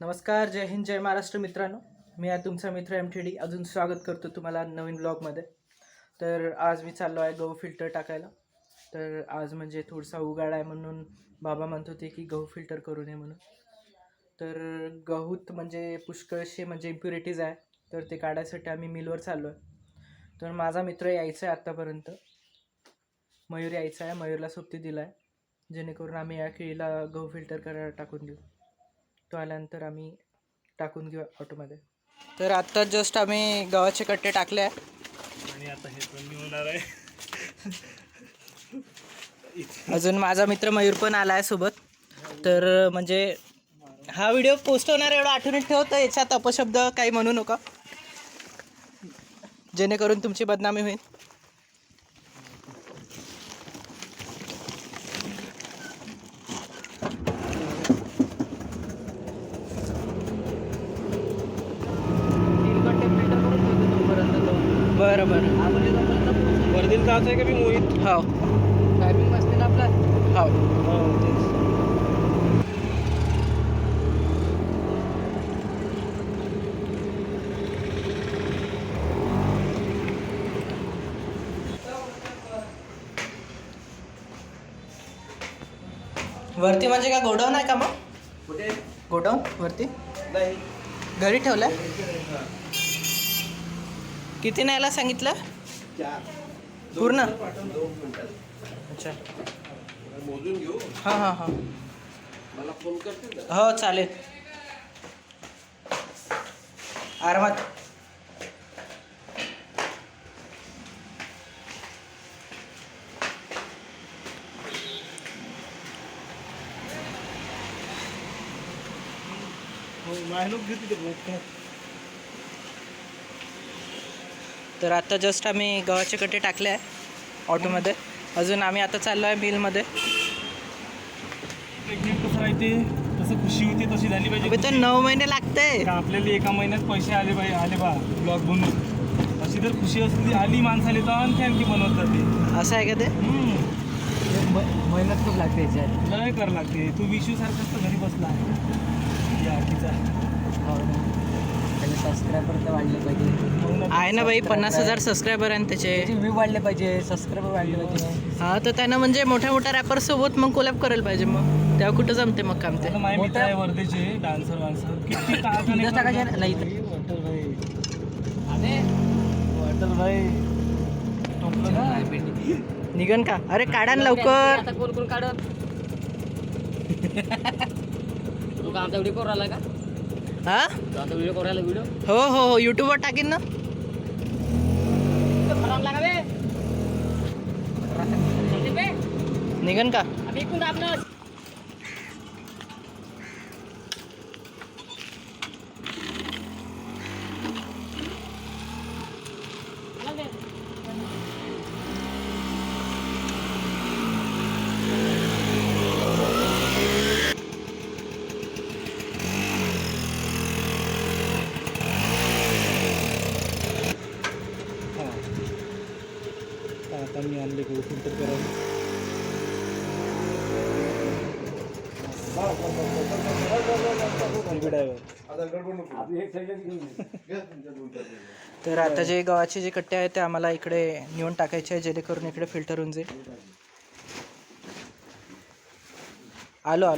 नमस्कार, जय हिंद, जय महाराष्ट्र मित्रांनो. मी आहे तुमचा मित्र MTD. अजून स्वागत करतो तुम्हाला नवीन ब्लॉगमध्ये. तर आज मी चाललो आहे गहू फिल्टर टाकायला. तर आज म्हणजे थोडासा उघाड आहे म्हणून बाबा म्हणत होते की गहू फिल्टर करू नये म्हणून. तर गहूत म्हणजे पुष्कळसे म्हणजे इम्प्युरिटीज आहे, तर ते काढायसाठी आम्ही मिलवर चाललो आहे. तर माझा मित्र यायचा आहे आत्तापर्यंत, मयूर यायचा आहे. मयूरला सुट्टी दिला आहे जेणेकरून आम्ही या केळीला गहू फिल्टर करायला टाकून देऊ. तो आल्यानंतर आम्ही टाकून घेऊ ऑटोमध्ये. तर आत्ता जस्ट आम्ही गव्हाचे कट्टे टाकले आहे आणि आता हे पण होणार आहे. अजून माझा मित्र मयूर पण आला आहे सोबत. तर म्हणजे हा व्हिडिओ पोस्ट होणार एवढं आठवणीत ठेव, तर याच्यात अपशब्द काही म्हणू नका जेणेकरून तुमची बदनामी होईल. बरं बरं. वर्दीला जायचं आहे का मी मोहित? हो, टायमिंग असते ना आपला. हो. वरती म्हणजे काय गोडाऊन आहे का मग? कुठे? गोडाऊन वरती नाही. घरी ठेवलं. किती न्यायला सांगितलं? 4 पूर्ण? 2 मिनिटात अच्छा. मोजून घेऊ. हां. मला फोन करतील ना. हो चालेल, आरामात. लोक घेते ते. तर आता जस्ट आम्ही गव्हाचे कट्टे टाकले आहे ऑटोमध्ये. अजून आम्ही आता चाललो आहे मिलमध्ये. प्रेग्नेंट कसं राहते तसं खुशी होते तशी झाली पाहिजे. अबे तर 9 महिने लागते का आपल्याला एका महिन्यात पैसे आले बा ब्लॉग बनवून. अशी जर खुशी असली आली माणसाला तर आणखी बनवत जाते. असं आहे का ते? मेहनत खूप लागते याच्यात. लय कर लागते. तू विशू सारखाच तर घरी बसला आहे या आखीचा. त्याचे सबस्क्रायबर तर वाढले पाहिजे. आहे ना बाई, 50,000 सबस्क्रायबर आहे त्याचे. व्ह्यू वाढले पाहिजे, सबस्क्रायबर वाढले पाहिजे. हा, तर त्यानं म्हणजे मोठ्या मोठ्या रॅपर सोबत मग कोलॅब करायला पाहिजे. मग तेव्हा कुठं जमते मग काम ते. आता माझे मित्र आहे वर्धेचे डान्सर किती इथंच टाकायचे ना? नाही वॉटर भाई. अरे वॉटर भाई टोपलं ना. निघन का? अरे काढा ना लवकर. आता कोण काढत? तू का आमचा व्हिडिओ करू राहिला का? हा, तू आमचा व्हिडिओ करू राहिला व्हिडिओ? हो युट्यूबवर टाकीन ना. खराब लागा बे. संदीप बे, निघन का? आम्ही इकडून आपलं आता मी आणले गहू फिल्टर करायला. तर आता जे गव्हाचे जे कट्टे आहेत ते आम्हाला इकडे नेऊन टाकायचे आहे जेणेकरून इकडे फिल्टर होऊन जाईल. आलो.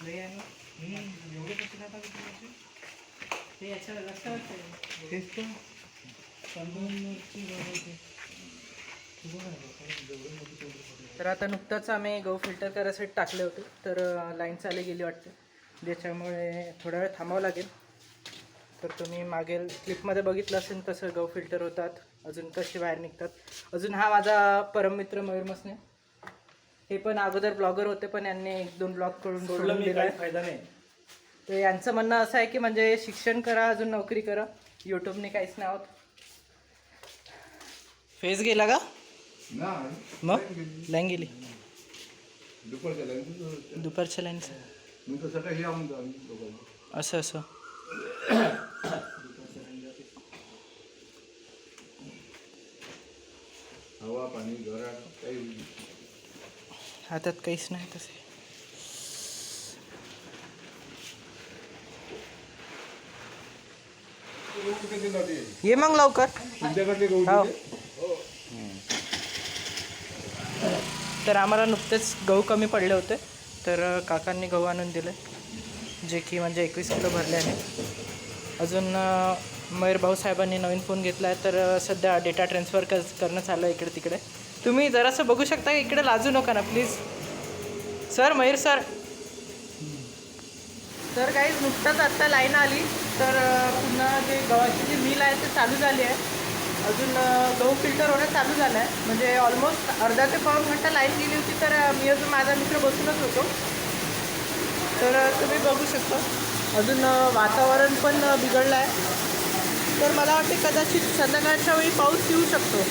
लई आहे ना. एवढे पैसे काय टाकायचे? ते याच्या रस्त्यावरच आहे. तेच तर तांदूळची बनवते. तर आता नुकताच आम्ही गहू फिल्टर करायसाठी टाकले होते, तर लाईन चालू गेली वाटते, ज्याच्यामुळे थोडा वेळ थांबावं लागेल. तर तुम्ही मागील क्लिपमध्ये बघितलं असेल कसं गहू फिल्टर होतात, अजून कसे बाहेर निघतात. अजून हा माझा परममित्र मयूर मसने, हे पण अगोदर ब्लॉगर होते, पण यांनी 1-2 ब्लॉग करून सोडून दिला. फायदा नाही. तर यांचं म्हणणं असं आहे की म्हणजे शिक्षण करा, अजून नोकरी करा, यूट्यूबने काहीच नाही होत. फेस गेला का मग? लाईन गेली दुपारच्या लाईनचं. असं असं हवा पाणी घरात काही हातात काहीच नाही तसे. कुठे गेला ते ये मग लवकर. तुमच्याकडले गहू हो. दिले? तर आम्हाला नुकतेच गहू कमी पडले होते, तर काकांनी गहू आणून दिले, जे की म्हणजे 21 किलो भरले आहे. अजून मयूर भाऊसाहेबांनी नवीन फोन घेतला आहे, तर सध्या डेटा ट्रान्सफर करणं चालू आहे इकडे तिकडे. तुम्ही जरासं बघू शकता, इकडे लाजू नका ना प्लीज सर, मयूर सर. तर काही नुकताच आत्ता लाईन आली, तर पुन्हा जे गव्हाची जी मिल आहे ते चालू झाली आहे. अजून गहू फिल्टर होणं चालू झालं आहे, म्हणजे ऑलमोस्ट अर्धा ते पाऊण घंटा लाईन गेली होती, तर मी अजून माझा मित्र बसूनच होतो. तर तुम्ही बघू शकता अजून वातावरण पण बिघडलं आहे, तर मला वाटते कदाचित संध्याकाळच्या वेळी पाऊस येऊ शकतो.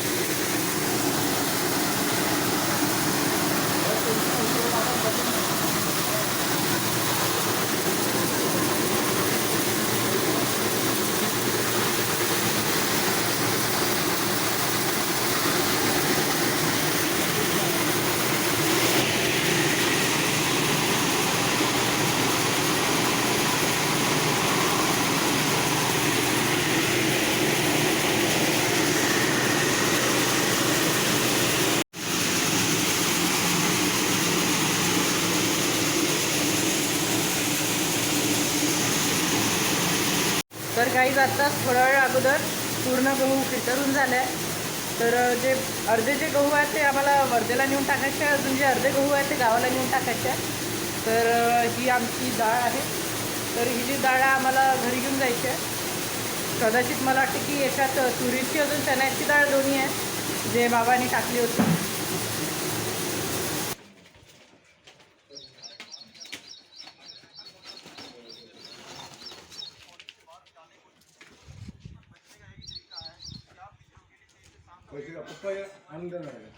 तर काही आत्ताच थोडा वेळ अगोदर पूर्ण गहू फिल्टर होऊन झाले आहे. तर जे अर्धे जे गहू आहेत ते आम्हाला वर्धेला नेऊन टाकायचे आहे, अजून जे अर्धे गहू आहेत ते गावाला नेऊन टाकायचे आहे. तर ही आमची डाळ आहे, तर ही जी डाळ आहे आम्हाला घरी घेऊन जायची आहे. कदाचित मला वाटते की याच्यात तुरीची अजून चण्याची डाळ दोन्ही आहे, जे बाबांनी टाकली होती. पैसे का पप्पा आणून देणार आहे.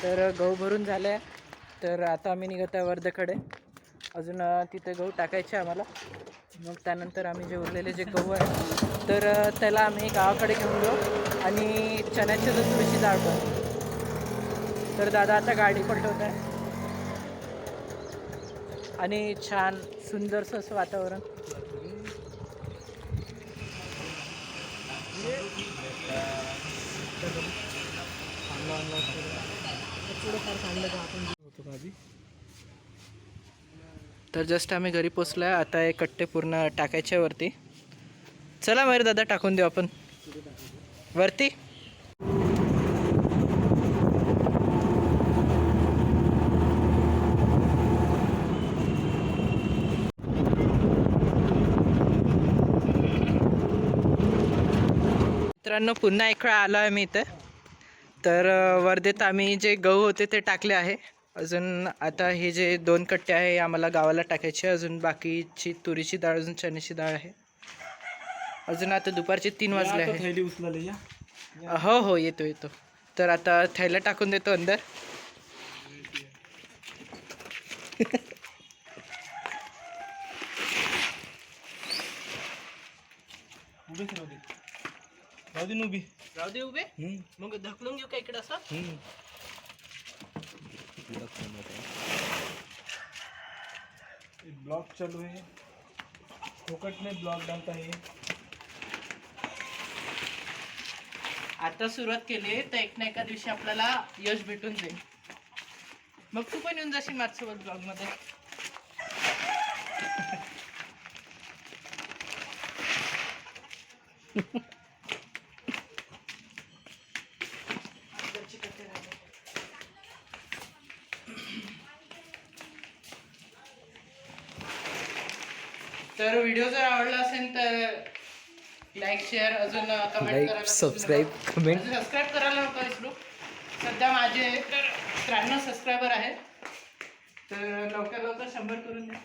तर गहू भरून झाले आहे, तर आता आम्ही निघत आहे वर्धेकडे. अजून तिथे गहू टाकायचे आम्हाला. मग त्यानंतर आम्ही जे उरलेले जे गहू आहे, तर त्याला आम्ही गावाकडे घेऊन जाऊ, आणि चण्याची अजून थोडीशी डाळ पण. तर दादा आता गाडी पलटवत आहे, आणि छान सुंदरसं असं वातावरण. तर जस्ट आम्ही घरी पोचलो आहे. आता हे कट्टे पूर्ण टाकायच्या वरती. चला मयूर दादा, टाकून देऊ आपण वरती. मित्रांनो, पुन्हा एक वेळा आलो आहे मी इथे. तर वर्धेत आम्ही जे गहू होते ते टाकले आहे. अजून आता हे जे 2 कट्टे आहे आम्हाला गावाला टाकायचे. अजून बाकीची तुरीची डाळ, अजून चण्याची डाळ आहे. अजून आता दुपारचे 3 वाजले आहे. थैली उचलायला या. हो हो, येतो येतो. तर आता थैला टाकून देतो अंदर. उभीच राहू दे. राहू दे उभी. राहू दे उभे. मग ढकलून घेऊ का इकडं असं? ब्लॉक चालू है, फोकट में ब्लॉक डालता है. आता सुरुवात केली तर एक ना एका दिवशी आपल्याला यश भेटून जाईल. मग तू पण येऊन जाशील माझ्यासोबत ब्लॉग मध्ये. तर व्हिडिओ जर आवडला असेल तर लाईक शेअर अजून कमेंट करायला सबस्क्राईब कमेंट सबस्क्राईब करायला नको विसरू. सध्या माझे तर 93 सबस्क्रायबर आहेत, तर लवकर लवकर 100 करून द्या.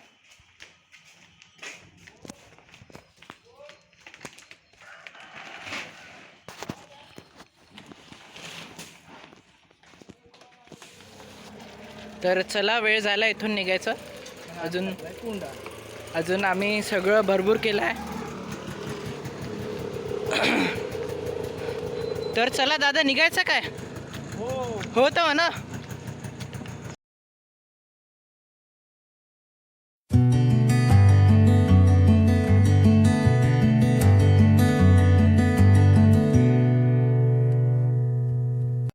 तर चला, वेळ झाला इथून निघायचं. अजून आम्ही सगळं भरपूर केलं आहे. तर चला दादा, निघायचं काय? हो तर म्हणा.